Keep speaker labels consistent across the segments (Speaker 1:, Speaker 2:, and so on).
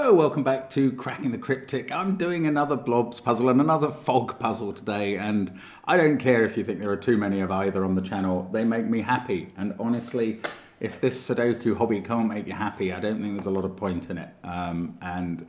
Speaker 1: Hello, welcome back to Cracking the Cryptic. I'm doing another blobs puzzle and another fog puzzle today, and I don't care if you think there are too many of either on the channel. They make me happy, and honestly, if this Sudoku hobby can't make you happy, I don't think there's a lot of point in it. And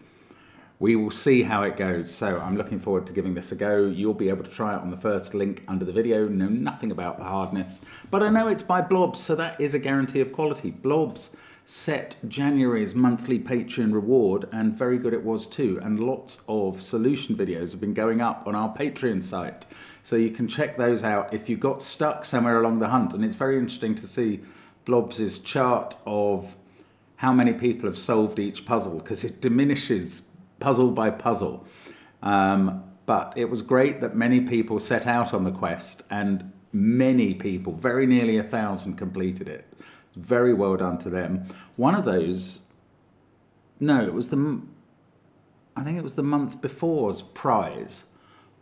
Speaker 1: we will see how it goes. So I'm looking forward to giving this a go. You'll be able to try it on the first link under the video. Know nothing about the hardness, but I know it's by Blobs, so that is a guarantee of quality. Blobs set January's monthly Patreon reward, and very good it was too. And lots of solution videos have been going up on our Patreon site, so you can check those out if you got stuck somewhere along the hunt. And it's very interesting to see Blobs's chart of how many people have solved each puzzle, because it diminishes puzzle by puzzle. But it was great that many people set out on the quest, and many people, very nearly 1,000, completed it. Very well done to them. One of those, no, it was I think it was the month before's prize.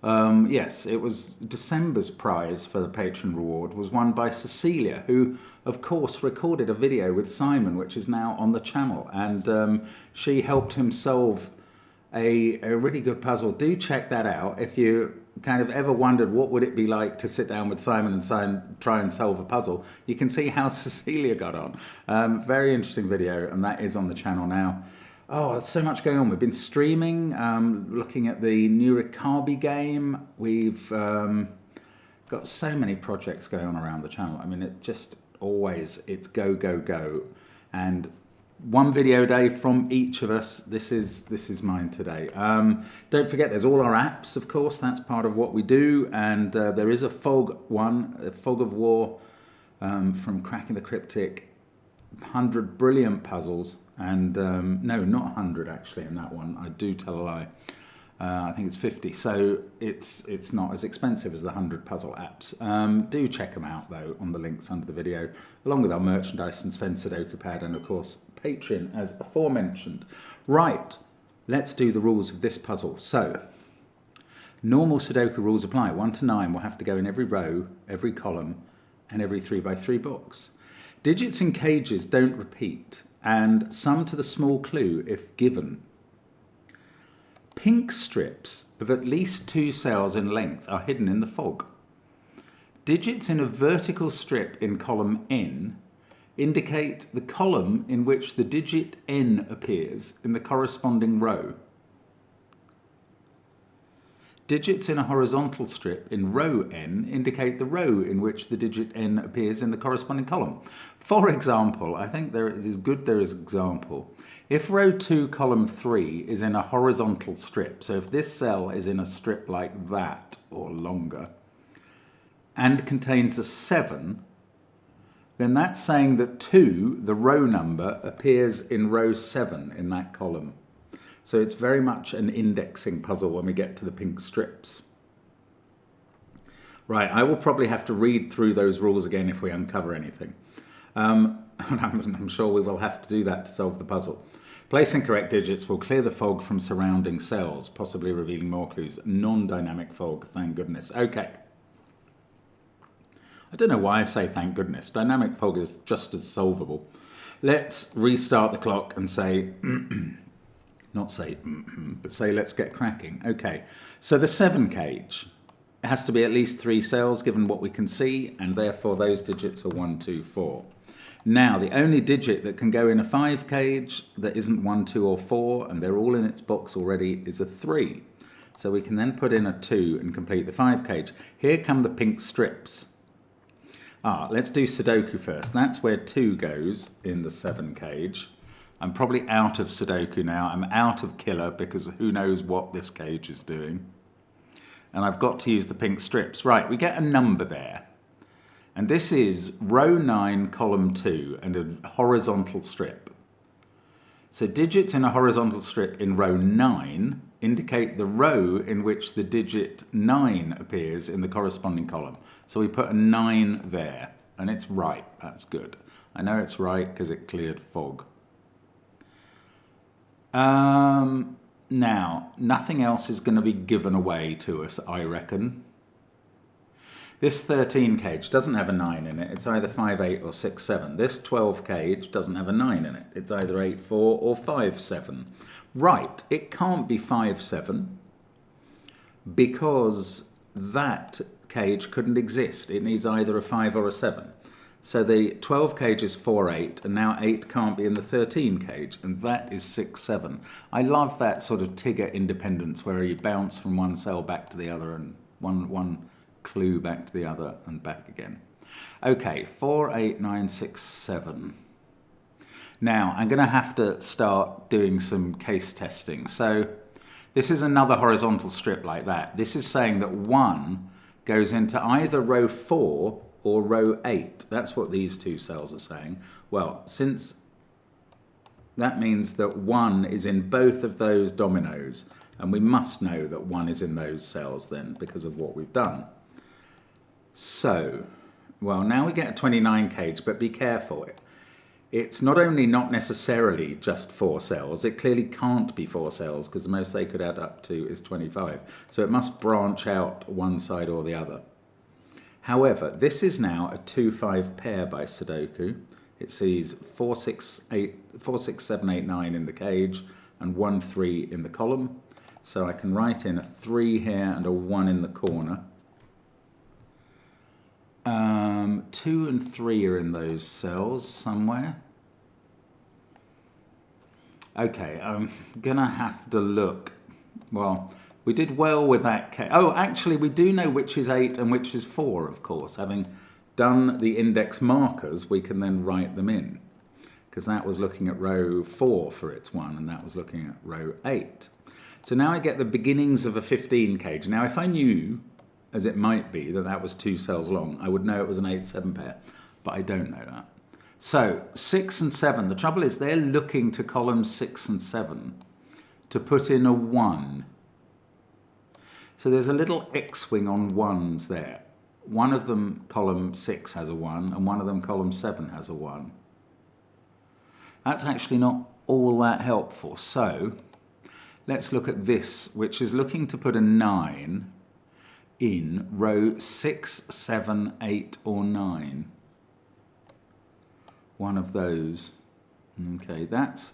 Speaker 1: Yes, it was December's prize for the patron reward was won by Cecilia, who of course recorded a video with Simon, which is now on the channel, and she helped him solve a really good puzzle. Do check that out if you kind of ever wondered what would it be like to sit down with Simon and try and solve a puzzle. You can see how Cecilia got on. Very interesting video, and that is on the channel now. Oh, there's so much going on. We've been streaming, looking at the new Rikabi game. We've got so many projects going on around the channel. I mean, it just always, it's go, go, go. And one video a day from each of us. This is mine today. Don't forget, there's all our apps, of course. That's part of what we do. And there is a fog one, a fog of war from Cracking the Cryptic. 100 brilliant puzzles. And no, not 100 actually in that one. I do tell a lie. I think it's 50. So it's not as expensive as the 100 puzzle apps. Do check them out though on the links under the video, along with our merchandise and SVEN'S SUDOKU PAD, and of course Patreon as aforementioned. Right, let's do the rules of this puzzle. So, normal Sudoku rules apply. 1 to 9 will have to go in every row, every column, and every 3x3 box. Digits in cages don't repeat, and sum to the small clue if given. Pink strips of at least 2 cells in length are hidden in the fog. Digits in a vertical strip in column N indicate the column in which the digit N appears in the corresponding row. Digits in a horizontal strip in row N indicate the row in which the digit N appears in the corresponding column. For example, I think there is example. If row 2, column 3 is in a horizontal strip, so if this cell is in a strip like that or longer and contains a 7, then that's saying that 2, the row number, appears in row 7 in that column. So it's very much an indexing puzzle when we get to the pink strips. Right, I will probably have to read through those rules again if we uncover anything. And I'm sure we will have to do that to solve the puzzle. Placing correct digits will clear the fog from surrounding cells, possibly revealing more clues. Non-dynamic fog, thank goodness. Okay. I don't know why I say thank goodness. Dynamic fog is just as solvable. Let's restart the clock and say, not say, but say let's get cracking. Okay, so the 7 cage has to be at least 3 cells given what we can see, and therefore those digits are 1, 2, 4. Now, the only digit that can go in a 5 cage that isn't 1, 2, or 4, and they're all in its box already, is a 3. So we can then put in a 2 and complete the 5 cage. Here come the pink strips. Let's do Sudoku first. That's where 2 goes in the 7 cage. I'm probably out of Sudoku now. I'm out of Killer because who knows what this cage is doing. And I've got to use the pink strips. Right, we get a number there. And this is row 9, column 2, and a horizontal strip. So digits in a horizontal strip in row 9 indicate the row in which the digit 9 appears in the corresponding column. So we put a 9 there, and it's right. That's good. I know it's right because it cleared fog. Now, nothing else is going to be given away to us, I reckon. This 13 cage doesn't have a 9 in it. It's either 5, 8 or 6, 7. This 12 cage doesn't have a 9 in it. It's either 8, 4 or 5, 7. Right, it can't be 5, 7 because that cage couldn't exist. It needs either a 5 or a 7. So the 12 cage is 4, 8, and now 8 can't be in the 13 cage, and that is 6, 7. I love that sort of Tigger independence where you bounce from one cell back to the other and one clue back to the other and back again. Okay, 4, 8, 9, 6, 7. Now, I'm going to have to start doing some case testing. So this is another horizontal strip like that. This is saying that 1 goes into either row 4 or row 8. That's what these two cells are saying. Well, since that means that 1 is in both of those dominoes, and we must know that 1 is in those cells then because of what we've done. So, well, now we get a 29 cage, but be careful. It's not only not necessarily just 4 cells, it clearly can't be 4 cells because the most they could add up to is 25. So it must branch out one side or the other. However, this is now a 2-5 pair by Sudoku. It sees 4, 6, 7, 8, 9 in the cage and 1, 3 in the column. So I can write in a 3 here and a 1 in the corner. 2 and 3 are in those cells somewhere. Okay, I'm gonna have to look. Well, we did well with that case. Oh, actually, we do know which is 8 and which is 4, of course. Having done the index markers, we can then write them in. Because that was looking at row 4 for its 1, and that was looking at row 8. So now I get the beginnings of a 15 cage. Now, if I knew, as it might be, that that was 2 cells long, I would know it was an 8-7 pair, but I don't know that. So 6 and 7, the trouble is they're looking to columns 6 and 7 to put in a 1. So there's a little X-wing on 1s there. One of them, column 6, has a 1, and one of them, column 7, has a 1. That's actually not all that helpful. So let's look at this, which is looking to put a 9 in row 6, 7, 8, or 9. One of those. Okay, that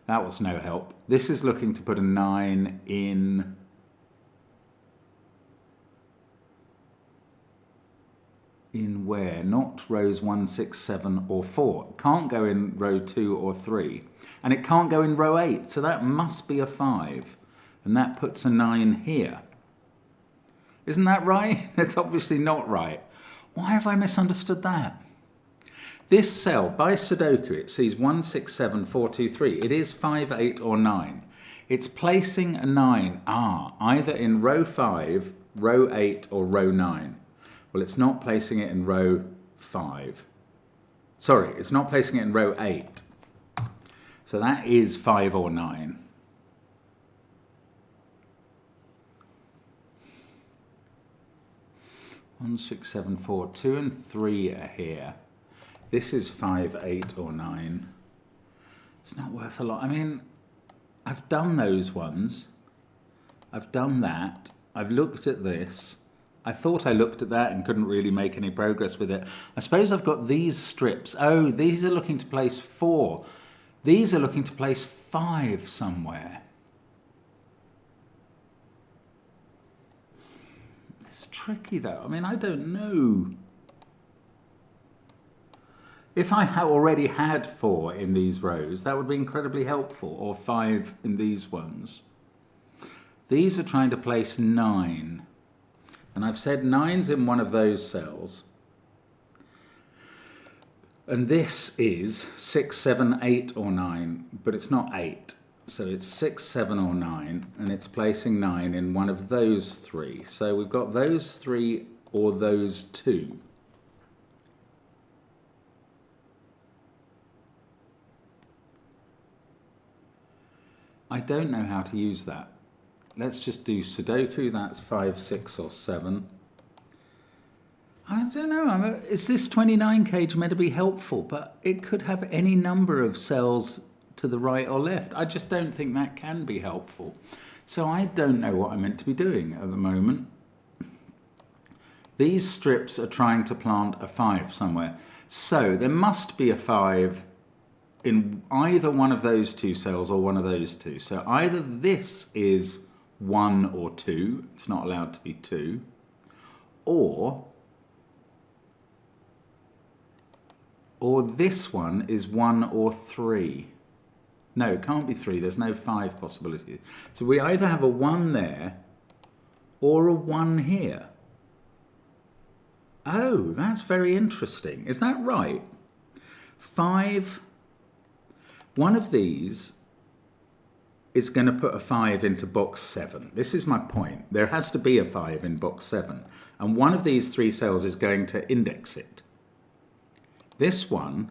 Speaker 1: was no help. This is looking to put a 9 in where? Not rows 1, 6, 7, or 4. It can't go in row 2 or 3. And it can't go in row 8, so that must be a 5. And that puts a 9 here. Isn't that right? That's obviously not right. Why have I misunderstood that? This cell, by Sudoku, it sees 1, 6, 7, 4, 2, 3. It is 5, 8, or 9. It's placing a 9, either in row 5, row 8, or row 9. Well, it's not placing it in row 5. Sorry, it's not placing it in row 8. So that is 5 or 9. One, 6, 7, 4. 2 and 3 are here. This is 5, 8, or 9. It's not worth a lot. I mean, I've done those ones. I've done that. I've looked at this. I thought I looked at that and couldn't really make any progress with it. I suppose I've got these strips. Oh, these are looking to place 4. These are looking to place 5 somewhere. It's tricky though. I mean, I don't know. If I already had 4 in these rows, that would be incredibly helpful, or 5 in these ones. These are trying to place 9. And I've said 9's in one of those cells. And this is 6, 7, 8, or 9, but it's not 8. So it's 6, 7, or 9, and it's placing 9 in one of those 3. So we've got those 3 or those 2. I don't know how to use that. Let's just do Sudoku. That's 5, 6, or 7. I don't know. Is this 29 cage meant to be helpful? But it could have any number of cells to the right or left. I just don't think that can be helpful. So I don't know what I'm meant to be doing at the moment. These strips are trying to plant a 5 somewhere. So there must be a 5 in either one of those two cells or one of those two. So either this is 1 or 2, it's not allowed to be 2, or this one is 1 or 3. No, it can't be 3, there's no 5 possibility. So we either have a 1 there or a 1 here. Oh, that's very interesting. Is that right? 5, one of these is going to put a 5 into box 7. This is my point. There has to be a 5 in box 7. And one of these 3 cells is going to index it. This one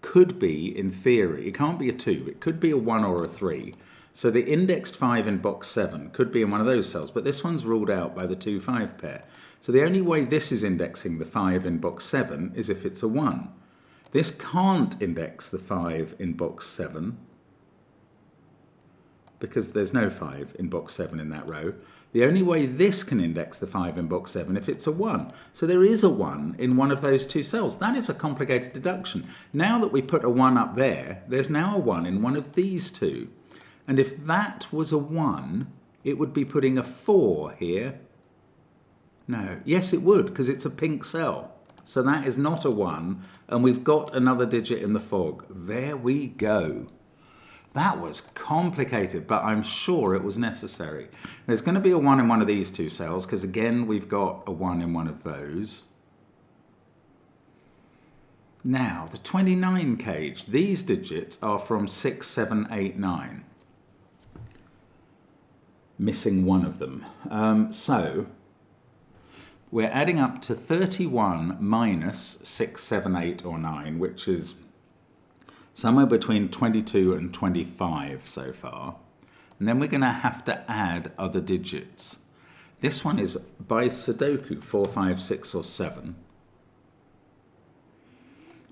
Speaker 1: could be, in theory, it can't be a 2. It could be a 1 or a 3. So the indexed 5 in box 7 could be in one of those cells. But this one's ruled out by the 2-5 pair. So the only way this is indexing the 5 in box 7 is if it's a 1. This can't index the 5 in box 7 because there's no 5 in box 7 in that row. The only way this can index the 5 in box 7 if it's a 1. So there is a 1 in one of those two cells. That is a complicated deduction. Now that we put a 1 up there, there's now a 1 in one of these two. And if that was a 1, it would be putting a 4 here. No, yes it would, because it's a pink cell. So that is not a 1, and we've got another digit in the fog. There we go. That was complicated, but I'm sure it was necessary. There's going to be a 1 in one of these two cells, because again, we've got a 1 in one of those. Now, the 29 cage, these digits are from 6, 7, 8, 9. Missing one of them. So we're adding up to 31 minus 6, 7, 8, or 9, which is somewhere between 22 and 25 so far. And then we're going to have to add other digits. This one is by Sudoku, 4, 5, 6, or 7.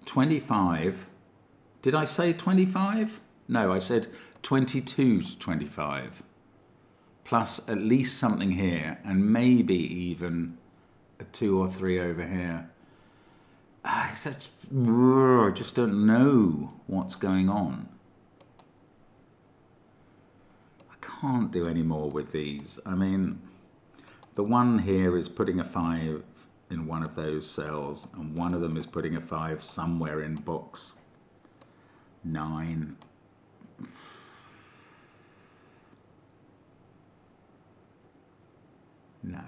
Speaker 1: 25. Did I say 25? No, I said 22 to 25. Plus at least something here, and maybe even a 2 or 3 over here. I just don't know what's going on. I can't do any more with these. I mean, the one here is putting a 5 in one of those cells, and one of them is putting a 5 somewhere in box 9. No.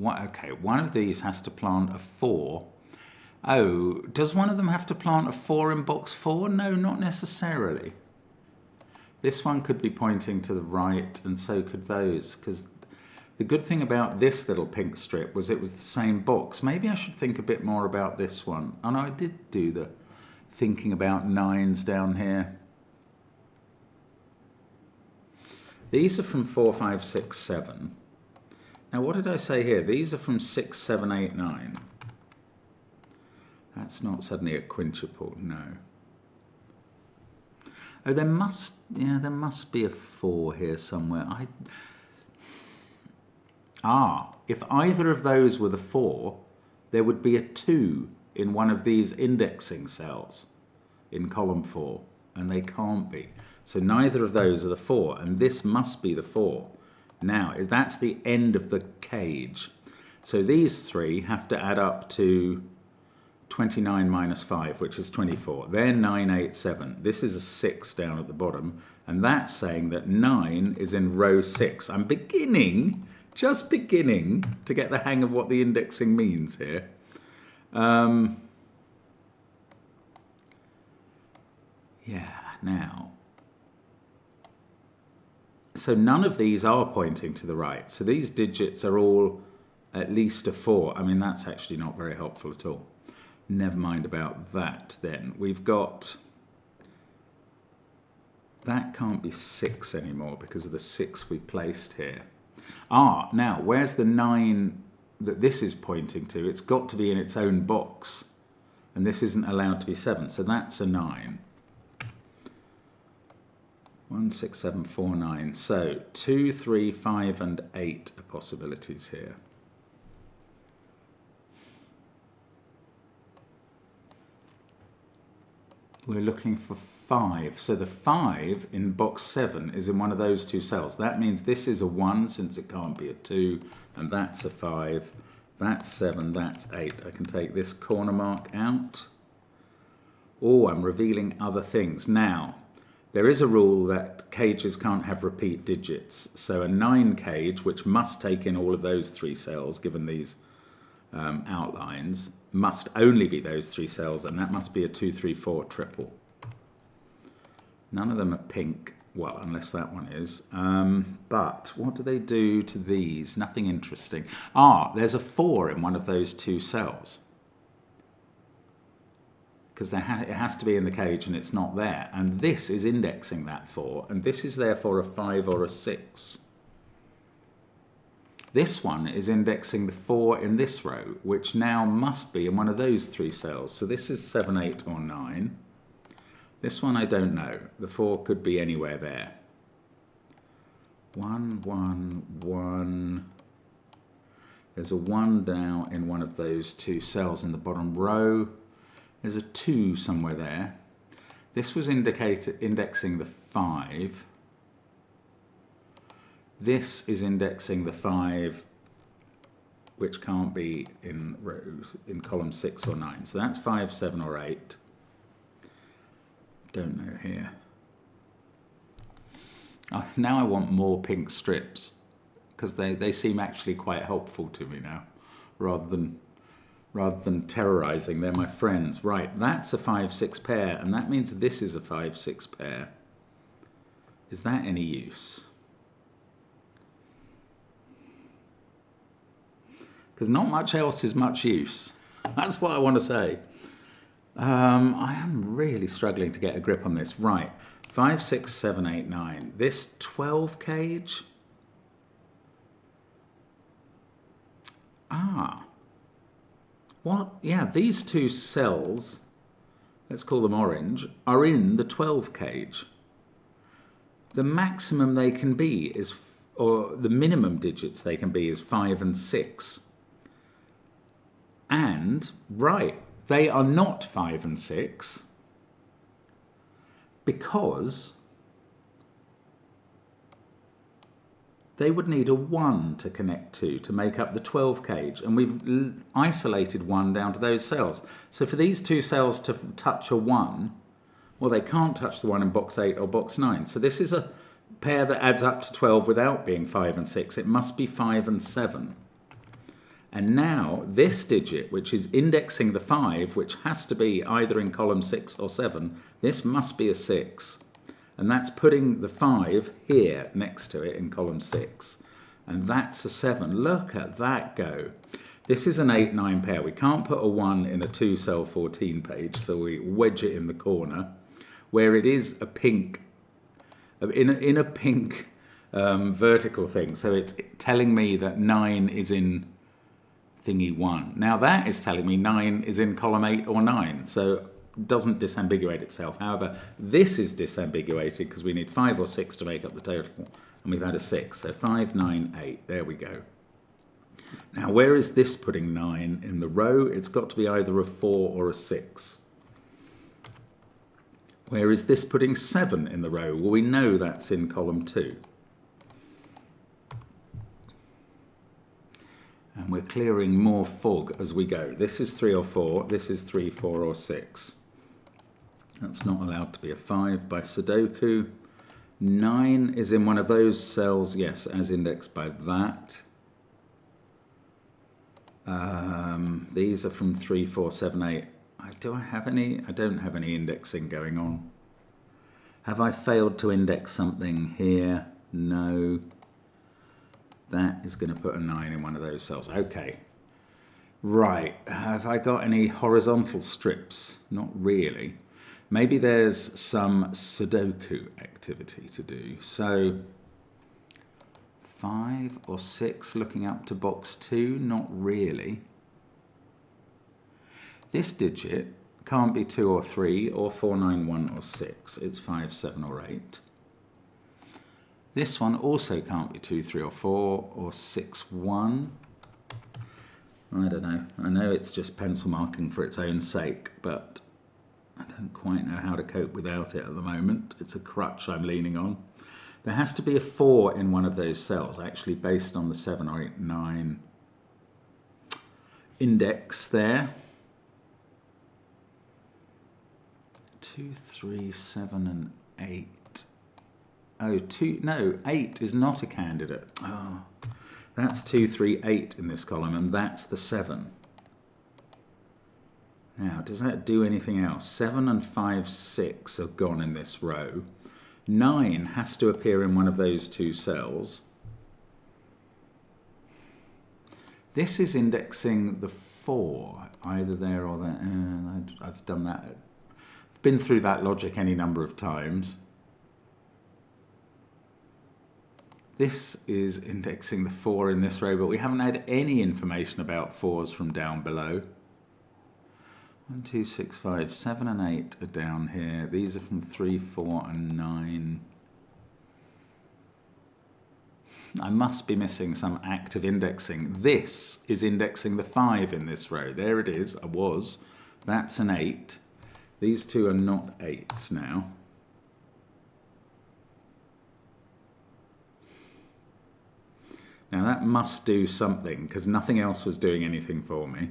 Speaker 1: Okay, one of these has to plant a 4. Oh, does one of them have to plant a 4 in box 4? No, not necessarily. This one could be pointing to the right, and so could those, because the good thing about this little pink strip was it was the same box. Maybe I should think a bit more about this one. And I did do the thinking about 9s down here. These are from 4, 5, 6, 7. Now, what did I say here? These are from 6, 7, 8, 9. That's not suddenly a quintuple, no. Oh, there must be a 4 here somewhere. If either of those were the 4, there would be a 2 in one of these indexing cells in column 4, and they can't be. So neither of those are the 4, and this must be the 4. Now, that's the end of the cage. So these 3 have to add up to 29 minus 5, which is 24. They're 9, 8, 7. This is a 6 down at the bottom, and that's saying that 9 is in row 6. I'm just beginning to get the hang of what the indexing means here. Yeah, now. So none of these are pointing to the right. So these digits are all at least a 4. I mean, that's actually not very helpful at all. Never mind about that then. We've got, that can't be 6 anymore because of the 6 we placed here. Now, where's the 9 that this is pointing to? It's got to be in its own box. And this isn't allowed to be 7, so that's a 9. 1, 6, 7, 4, 9. So 2, 3, 5, and 8 are possibilities here. we're looking for 5. So the 5 in box 7 is in one of those two cells. That means this is a 1 since it can't be a 2, and that's a 5. That's 7, that's 8. I can take this corner mark out. Oh, I'm revealing other things. Now, there is a rule that cages can't have repeat digits. So a 9 cage, which must take in all of those 3 cells, given these outlines, must only be those 3 cells, and that must be a 2, 3, 4 triple. None of them are pink, well, unless that one is. But what do they do to these? Nothing interesting. Ah, there's a 4 in one of those 2 cells. Because it has to be in the cage and it's not there. And this is indexing that 4, and this is therefore a 5 or a 6. This one is indexing the 4 in this row, which now must be in one of those 3 cells. So this is 7, 8, or 9. This one I don't know. The 4 could be anywhere there. 1, 1, 1. There's a 1 now in one of those 2 cells in the bottom row. There's a 2 somewhere there. This was indexing the 5. This is indexing the 5, which can't be in rows in column 6 or 9. So that's 5, 7, or 8. Don't know here. Now I want more pink strips, because they seem actually quite helpful to me now, rather than terrorizing. They're my friends. Right, that's a 5, 6 pair, and that means this is a 5, 6 pair. Is that any use? Because not much else is much use. That's what I want to say. I am really struggling to get a grip on this. Right, 5, 6, 7, 8, 9. This 12 cage. Ah. What? Yeah, these 2 cells, let's call them orange, are in the 12 cage. The maximum they can be is, or the minimum digits they can be is 5 and 6. And, right, they are not 5 and 6 because they would need a 1 to connect to make up the 12 cage, and we've isolated 1 down to those cells. So for these 2 cells to touch a 1, well, they can't touch the 1 in box 8 or box 9. So this is a pair that adds up to 12 without being 5 and 6. It must be 5 and 7. And now this digit, which is indexing the 5, which has to be either in column 6 or 7, this must be a 6. And that's putting the 5 here next to it in column 6. And that's a 7. Look at that go. This is an 8, 9 pair. We can't put a 1 in a 2 cell 14 page, so we wedge it in the corner, where it is a pink, in a pink vertical thing. So it's telling me that 9 is in thingy 1. Now that is telling me 9 is in column 8 or 9. So doesn't disambiguate itself. However, this is disambiguated because we need 5 or 6 to make up the total, and we've had a 6. So 5, 9, 8. There we go. Now, where is this putting 9 in the row? It's got to be either a 4 or a 6. Where is this putting 7 in the row? Well, we know that's in column 2. And we're clearing more fog as we go. This is 3 or 4. This is 3, 4, or 6. That's not allowed to be a 5 by Sudoku. 9 is in one of those cells, yes, as indexed by that. These are from 3, 4, 7, 8. Do I have any? I don't have any indexing going on. Have I failed to index something here? No. That is going to put a 9 in one of those cells. Okay. Right. Have I got any horizontal strips? Not really. Maybe there's some Sudoku activity to do. So 5 or 6 looking up to box 2? Not really. This digit can't be 2 or 3 or 4, 9, 1 or 6. It's 5, 7 or 8. This one also can't be 2, 3 or 4 or 6, 1. I don't know. I know it's just pencil marking for its own sake, but I don't quite know how to cope without it at the moment. It's a crutch I'm leaning on. There has to be a 4 in one of those cells, actually based on the 7, 8, 9 index there. 2, 3, 7 and 8. Oh, 8 is not a candidate. Oh, that's 2, 3, 8 in this column, and that's the 7. Now, does that do anything else? 7 and 5, 6 are gone in this row. 9 has to appear in one of those two cells. This is indexing the 4, either there or there. I've done that. I've been through that logic any number of times. This is indexing the 4 in this row, but we haven't had any information about 4s from down below. 1, 2, 6, 5, 7 and 8 are down here. These are from 3, 4 and 9. I must be missing some active indexing. This is indexing the 5 in this row. There it is, I was. That's an 8. These two are not 8s now. Now that must do something, because nothing else was doing anything for me.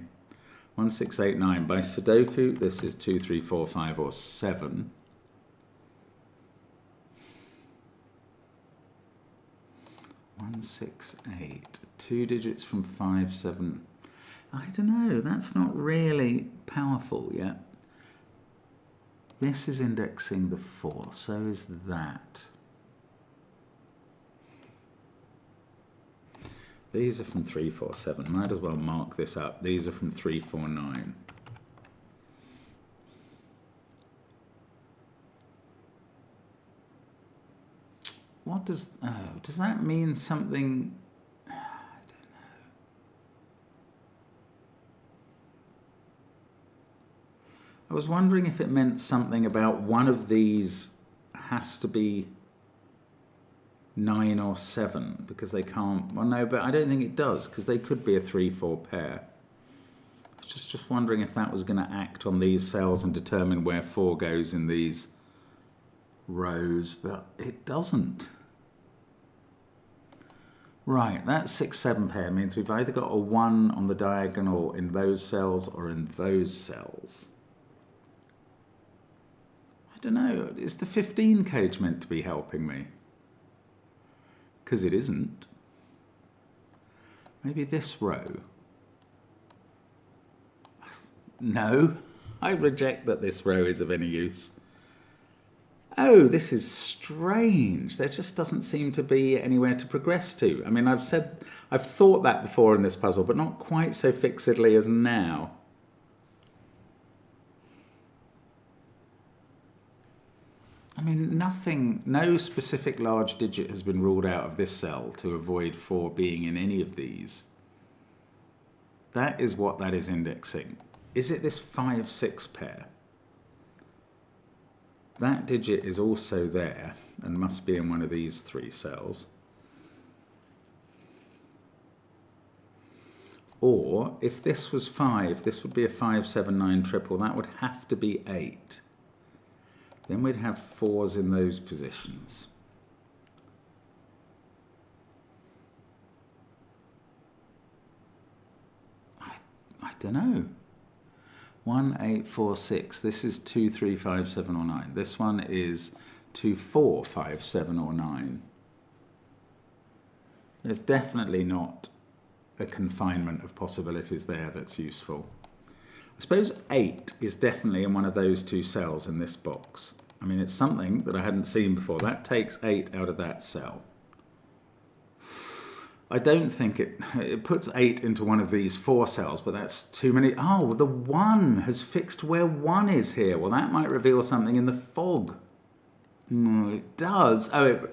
Speaker 1: 1, 6, 8, 9. By Sudoku, this is 2, 3, 4, 5, or 7. One, 6, 8. 2 digits from 5, 7. I don't know. That's not really powerful yet. This is indexing the 4. So is that. These are from 3, 4, 7. Might as well mark this up. These are from 3, 4, 9. What does that mean something? I don't know. I was wondering if it meant something about one of these has to be 9 or 7, because they can't, well no, but I don't think it does, because they could be a 3-4 pair. I was just wondering if that was going to act on these cells and determine where 4 goes in these rows, but it doesn't. Right, that 6-7 pair means we've either got a 1 on the diagonal in those cells or in those cells. I don't know, is the 15 cage meant to be helping me? Because it isn't. Maybe this row. No, I reject that this row is of any use. Oh, this is strange. There just doesn't seem to be anywhere to progress to. I mean, I've thought that before in this puzzle, but not quite so fixedly as now. I mean, no specific large digit has been ruled out of this cell to avoid 4 being in any of these. That is what that is indexing. Is it this 5-6 pair? That digit is also there and must be in one of these 3 cells. Or, if this was 5, this would be a 5, 7, 9 triple. That would have to be 8. Then we'd have 4s in those positions. I don't know. 1, 8, 4, 6. This is 2, 3, 5, 7 or 9. This one is 2, 4, 5, 7 or 9. There's definitely not a confinement of possibilities there that's useful. I suppose 8 is definitely in one of those 2 cells in this box. I mean, it's something that I hadn't seen before. That takes 8 out of that cell. I don't think it puts 8 into one of these 4 cells, but that's too many. Oh, the 1 has fixed where 1 is here. Well, that might reveal something in the fog. It does. Oh,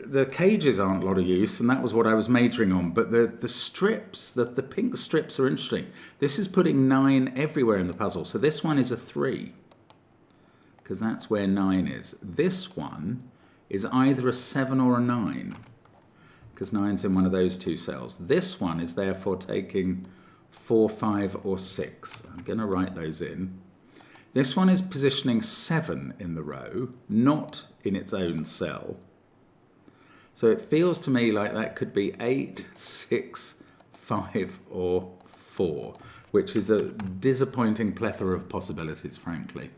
Speaker 1: the cages aren't a lot of use, and that was what I was majoring on. But the strips, the pink strips are interesting. This is putting 9 everywhere in the puzzle. So this one is a 3, because that's where 9 is. This one is either a 7 or a 9, because 9's in one of those 2 cells. This one is therefore taking 4, 5, or 6. I'm going to write those in. This one is positioning 7 in the row, not in its own cell. So it feels to me like that could be 8, 6, 5 or 4, which is a disappointing plethora of possibilities, frankly.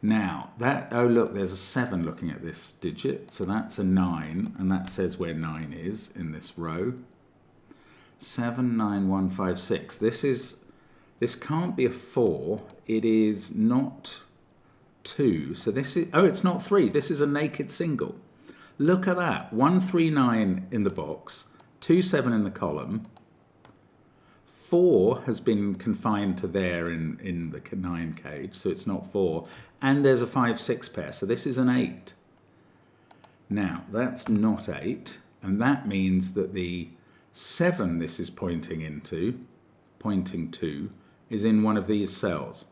Speaker 1: Now, oh look, there's a 7 looking at this digit, so that's a 9, and that says where 9 is in this row. 7, 9, 1, 5, 6. This can't be a 4, it is not 2, so this is, oh, it's not 3, this is a naked single. Look at that, 1, 3, 9 in the box, 2, 7 in the column, 4 has been confined to there in the 9 cage, so it's not 4, and there's a 5, 6 pair, so this is an 8. Now, that's not 8, and that means that the 7 this is pointing to, is in one of these cells.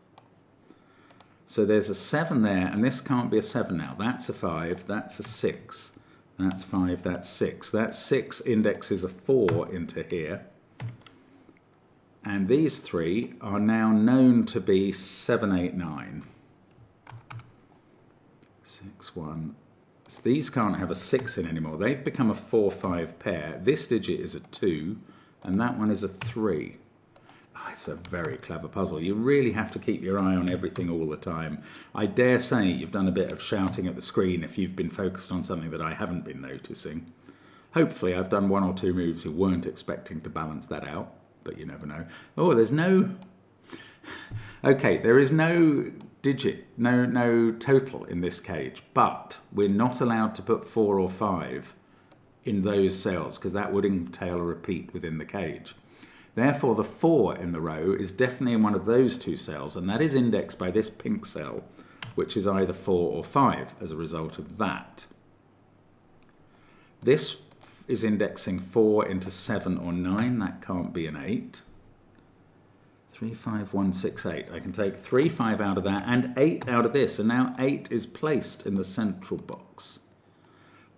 Speaker 1: So there's a 7 there, and this can't be a 7 now. That's a 5, that's a 6, that's 5, that's 6. That 6 indexes a 4 into here. And these 3 are now known to be 7, 8, 9. 6, 1. So these can't have a 6 in anymore. They've become a 4, 5 pair. This digit is a 2, and that one is a 3. Oh, it's a very clever puzzle. You really have to keep your eye on everything all the time. I dare say you've done a bit of shouting at the screen if you've been focused on something that I haven't been noticing. Hopefully I've done 1 or 2 moves you weren't expecting to balance that out, but you never know. Oh, there's no... Okay, there is no digit, no total in this cage, but we're not allowed to put 4 or 5 in those cells because that would entail a repeat within the cage. Therefore, the 4 in the row is definitely in one of those 2 cells, and that is indexed by this pink cell, which is either 4 or 5 as a result of that. This is indexing 4 into 7 or 9. That can't be an 8. 3, 5, 1, 6, 8. I can take 3, 5 out of that and 8 out of this, and now 8 is placed in the central box.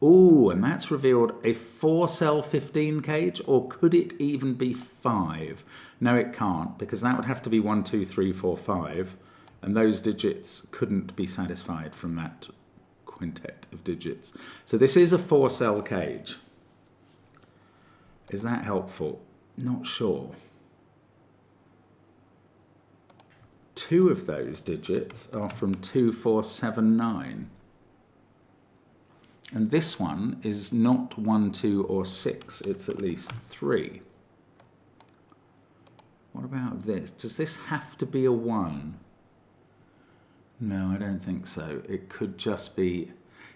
Speaker 1: Ooh, and that's revealed a 4-cell 15 cage, or could it even be 5? No, it can't, because that would have to be 1, 2, 3, 4, 5, and those digits couldn't be satisfied from that quintet of digits. So this is a 4-cell cage. Is that helpful? Not sure. 2 of those digits are from 2, 4, 7, 9. And this one is not 1, 2, or 6. It's at least 3. What about this? Does this have to be a 1? No, I don't think so. It could just be...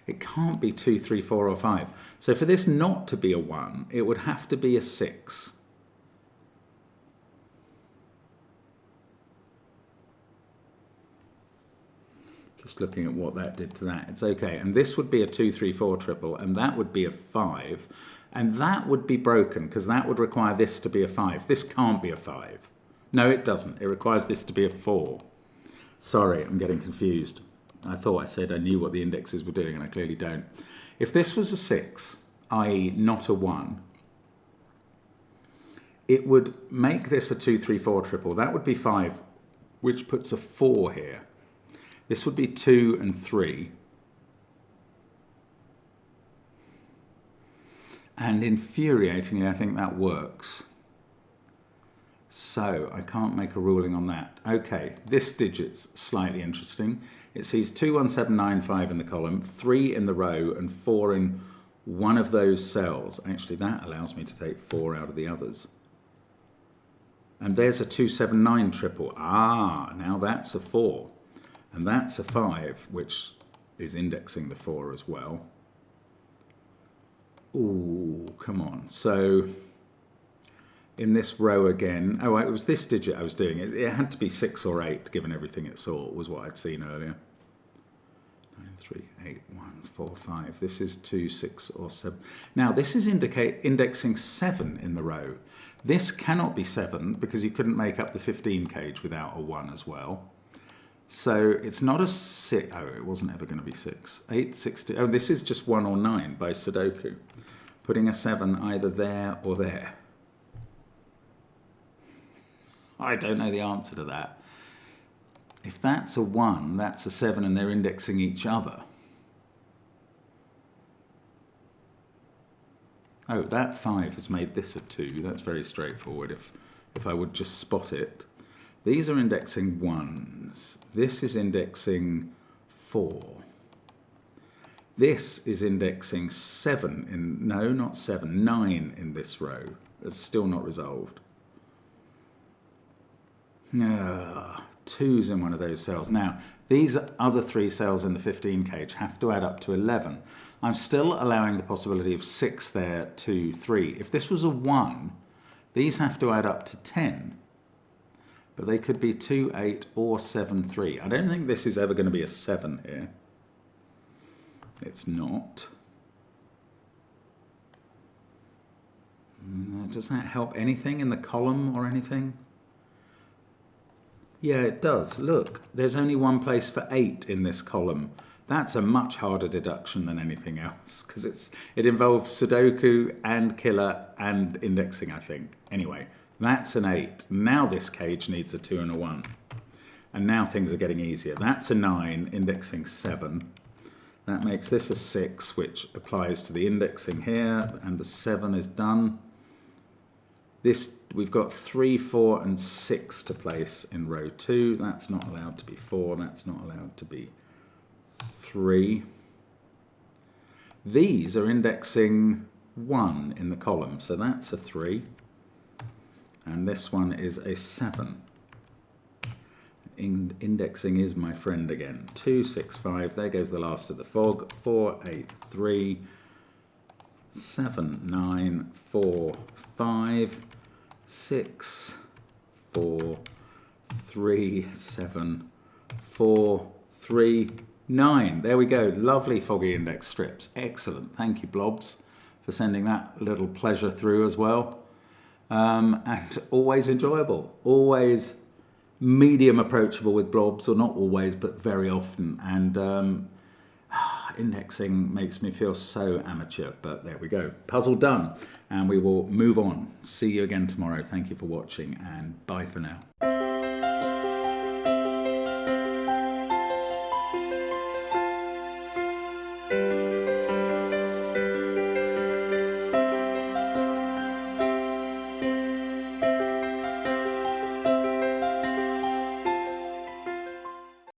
Speaker 1: It can't be 2, 3, 4, or 5. So for this not to be a 1, it would have to be a 6. Just looking at what that did to that. It's okay. And this would be a 2, 3, 4 triple, and that would be a 5. And that would be broken, because that would require this to be a 5. This can't be a 5. No, it doesn't. It requires this to be a 4. Sorry, I'm getting confused. I thought I said I knew what the indexes were doing, and I clearly don't. If this was a 6, i.e. not a 1, it would make this a 2, 3, 4 triple. That would be 5, which puts a 4 here. This would be 2 and 3. And infuriatingly, I think that works. So I can't make a ruling on that. Okay, this digit's slightly interesting. It sees 2, 1, 7, 9, 5 in the column, 3 in the row, and 4 in one of those cells. Actually, that allows me to take 4 out of the others. And there's a 2, 7, 9 triple. Ah, now that's a 4. And that's a 5, which is indexing the 4 as well. Ooh, come on. So in this row again, oh, it was this digit I was doing. It had to be 6 or 8, given everything it saw, was what I'd seen earlier. 9, 3, 8, 1, 4, 5. This is 2, 6, or 7. Now, this is indexing 7 in the row. This cannot be 7, because you couldn't make up the 15 cage without a 1 as well. So it's not a 6. Oh, it wasn't ever going to be 6. 8, 6, 2. Oh, this is just 1 or 9 by Sudoku. Putting a 7 either there or there. I don't know the answer to that. If that's a 1, that's a 7, and they're indexing each other. Oh, that 5 has made this a 2. That's very straightforward if I would just spot it. These are indexing 1s. This is indexing 4. This is indexing 7 in, no, not 7, 9 in this row. It's still not resolved. 2's in one of those cells. Now, these other 3 cells in the 15 cage have to add up to 11. I'm still allowing the possibility of 6 there, 2, 3. If this was a 1, these have to add up to 10. But they could be 2, 8, or 7, 3. I don't think this is ever going to be a 7 here. It's not. Does that help anything in the column or anything? Yeah, it does. Look, there's only one place for 8 in this column. That's a much harder deduction than anything else, because it involves Sudoku and killer and indexing, I think. Anyway, that's an 8. Now this cage needs a 2 and a 1. And now things are getting easier. That's a 9, indexing 7. That makes this a 6, which applies to the indexing here, and the 7 is done. This, we've got 3, 4, and 6 to place in row 2. That's not allowed to be 4. That's not allowed to be 3. These are indexing 1 in the column, so that's a 3. And this one is a 7. Indexing is my friend again. 2, 6, 5. There goes the last of the fog. 4, 8, 3. 7, 9, 4, 5, 6, 4, 3, 7, 4, 3, 9. There we go. Lovely foggy index strips. Excellent. Thank you, Blobs, for sending that little pleasure through as well. And always enjoyable. Always medium approachable with Blobs, or not always, but very often. And indexing makes me feel so amateur, but there we go. Puzzle done, and we will move on. See you again tomorrow. Thank you for watching, and bye for now.